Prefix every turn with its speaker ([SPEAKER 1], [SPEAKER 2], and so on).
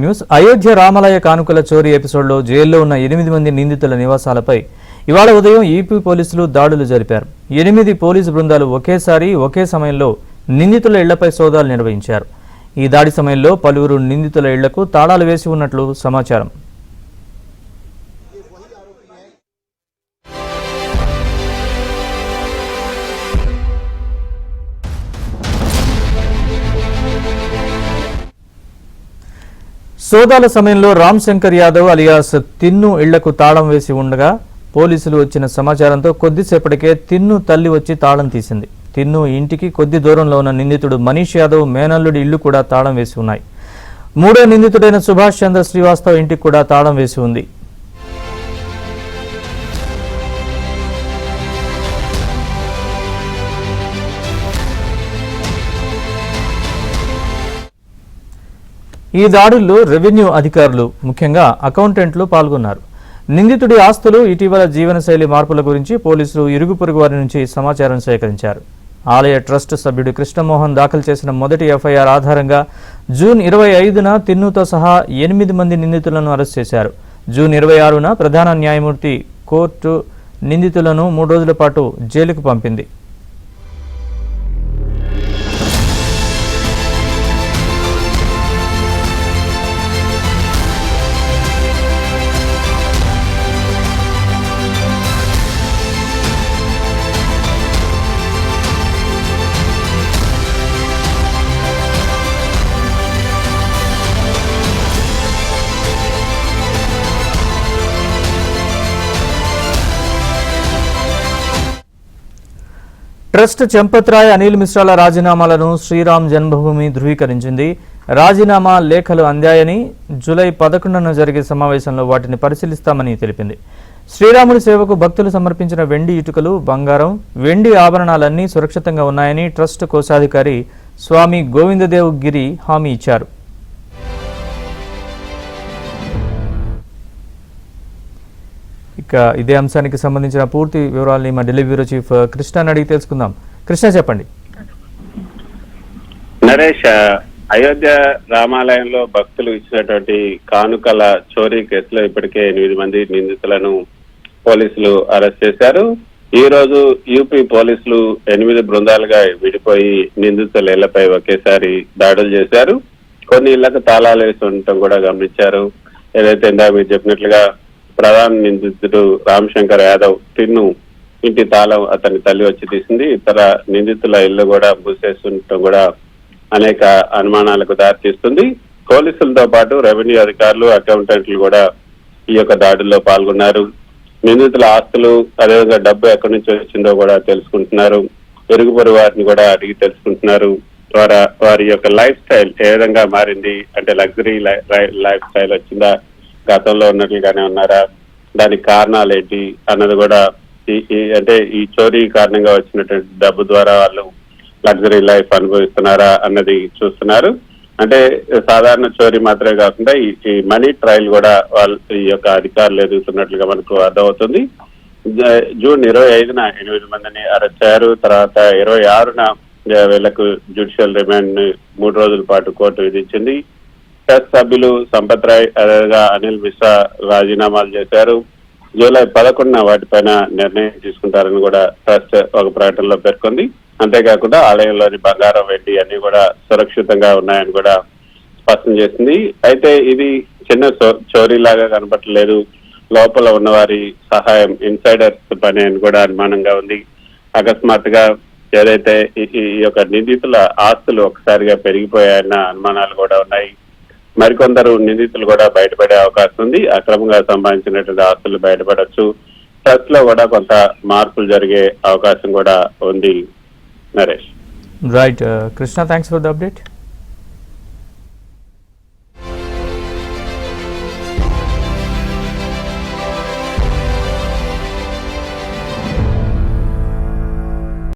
[SPEAKER 1] News Ayodhya రామాలయ కానుకల చోరీ ఎపిసోడ్లో జైల్లో ఉన్న 8 మంది నిందితుల నివాసాలపై ఇవాళ ఉదయం ఈపీ పోలీసులు దాడులు జరిపారు. 8 పోలీసు బృందాలు ఒకేసారి ఒకే సమయంలో నిందితుల ఇళ్లపై సోదాలు నిర్వహించారు. ఈ దాడి సమయంలో పలువురు నిందితుల ఇళ్లకు తాళాలు వేసి ఉన్నట్లు సమాచారం. సోదాల సమయంలో రామ్ శంకర్ యాదవ్ అలియాస్ తిన్ను ఇళ్లకు తాళం వేసి ఉండగా పోలీసులు వచ్చిన సమాచారంతో కొద్దిసేపటికే తిన్ను తల్లి వచ్చి తాళం తీసింది. తిన్ను ఇంటికి కొద్ది దూరంలో ఉన్న నిందితుడు మనీష్ యాదవ్ మేనల్లుడి ఇళ్లు కూడా తాళం వేసి ఉన్నాయి. మూడో నిందితుడైన సుభాష్ చంద్ర శ్రీవాస్తవ్ ఇంటికి కూడా తాళం వేసి ఉంది. ఈ దాడుల్లో రెవెన్యూ అధికారులు ముఖ్యంగా అకౌంటెంట్లు పాల్గొన్నారు. నిందితుడి ఆస్తులు ఇటీవల జీవనశైలి మార్పుల గురించి పోలీసులు ఇరుగు పొరుగు వారి నుంచి సమాచారం సేకరించారు. ఆలయ ట్రస్ట్ సభ్యుడు కృష్ణమోహన్ దాఖలు చేసిన మొదటి ఎఫ్ఐఆర్ ఆధారంగా జూన్ 25న తిన్నుతో సహా 8 మంది నిందితులను అరెస్ట్ చేశారు. జూన్ 26న ప్రధాన న్యాయమూర్తి కోర్టు నిందితులను 3 రోజుల పాటు జైలుకు పంపింది. ట్రస్ట్ చంపత్రాయ్ అనిల్ మిశ్రాల రాజీనామాలను శ్రీరామ్ జన్మభూమి ధృవీకరించింది. రాజీనామా లేఖలు అందాయని జూలై 11న జరిగే సమావేశంలో వాటిని పరిశీలిస్తామని తెలిపింది. శ్రీరాముడి సేవకు భక్తులు సమర్పించిన వెండి ఇటుకలు, బంగారం, వెండి ఆభరణాలన్నీ సురక్షితంగా ఉన్నాయని ట్రస్ట్ కోశాధికారి స్వామి గోవిందదేవ్ గిరి హామీ ఇచ్చారు. ఇక ఇదే అంశానికి సంబంధించిన పూర్తి వివరాలని మా ఢిల్లీ బ్యూరో చీఫ్ కృష్ణని అడిగి తెలుసుకుందాం. కృష్ణ, చెప్పండి.
[SPEAKER 2] నరేష్, అయోధ్య రామాలయంలో భక్తులు ఇచ్చినటువంటి కానుకల చోరీ కేసులో ఇప్పటికే 8 మంది నిందితులను పోలీసులు అరెస్ట్ చేశారు. ఈ రోజు యూపీ పోలీసులు 8 బృందాలుగా విడిపోయి నిందితుల ఇళ్లపై ఒకేసారి దాడులు చేశారు. కొన్ని ఇళ్లకు తాళాలు వేసి ఉండటం కూడా గమనించారు. ఏదైతే ఇందాక మీరు చెప్పినట్లుగా ప్రధాన నిందితుడు రామ్ శంకర్ యాదవ్ తిన్ను ఇంటి తాళం అతని తల్లి వచ్చి తీసింది. ఇతర నిందితుల ఇల్లు కూడా మూసేస్తుండటం కూడా అనేక అనుమానాలకు దారితీస్తుంది. పోలీసులతో పాటు రెవెన్యూ అధికారులు, అకౌంటెంట్లు కూడా ఈ యొక్క దాడుల్లో పాల్గొన్నారు. నిందితుల ఆస్తులు, అదేవిధంగా డబ్బు ఎక్కడి నుంచి వచ్చిందో కూడా తెలుసుకుంటున్నారు. ఇరుగు పొరుగు వారిని కూడా అడిగి తెలుసుకుంటున్నారు. వారి యొక్క లైఫ్ స్టైల్ ఏ విధంగా మారింది, అంటే లగ్జరీ లైఫ్ స్టైల్ వచ్చిందా, గతంలో ఉన్నట్లుగానే ఉన్నారా, దానికి కారణాలు ఏంటి అన్నది కూడా అంటే ఈ చోరీ కారణంగా వచ్చినటువంటి డబ్బు ద్వారా వాళ్ళు లగ్జరీ లైఫ్ అనుభవిస్తున్నారా అన్నది చూస్తున్నారు. అంటే సాధారణ చోరీ మాత్రమే కాకుండా ఈ మనీ ట్రయల్ కూడా వాళ్ళు ఈ యొక్క అధికారులు ఎదుగుతున్నట్లుగా మనకు అర్థమవుతుంది. జూన్ 25న 8 మందిని అరెస్ట్ అయ్యారు. తర్వాత 26న వీళ్లకు జ్యుడిషియల్ రిమాండ్ 3 రోజుల పాటు కోర్టు విధించింది. ట్రస్ట్ సభ్యులు సంపత్ రాయ్, అదేవిధంగా అనిల్ మిశ్రా రాజీనామాలు చేశారు. జూలై 11న వాటిపైన నిర్ణయం తీసుకుంటారని కూడా ట్రస్ట్ ఒక ప్రకటనలో పేర్కొంది. అంతేకాకుండా ఆలయంలోని బంగారం, వెండి అన్ని కూడా సురక్షితంగా ఉన్నాయని కూడా స్పష్టం చేసింది. అయితే ఇది చిన్న చోరీలాగా కనపడలేదు. లోపల ఉన్నవారి సహాయం, ఇన్సైడర్స్ పని అని కూడా అనుమానంగా ఉంది. అకస్మాత్తుగా ఏదైతే ఈ యొక్క నిందితుల ఆస్తులు ఒకసారిగా పెరిగిపోయాయన్న అనుమానాలు కూడా ఉన్నాయి. మరికొందరు నిందితులు కూడా బయటపడే అవకాశం ఉంది. అక్రమంగా సంపాదించినటువంటి ఆస్తులు బయటపడవచ్చు. ట్రస్ట్ లో కూడా కొంత మార్పులు జరిగే అవకాశం కూడా ఉంది. Naresh,
[SPEAKER 1] right Krishna, thanks for the update.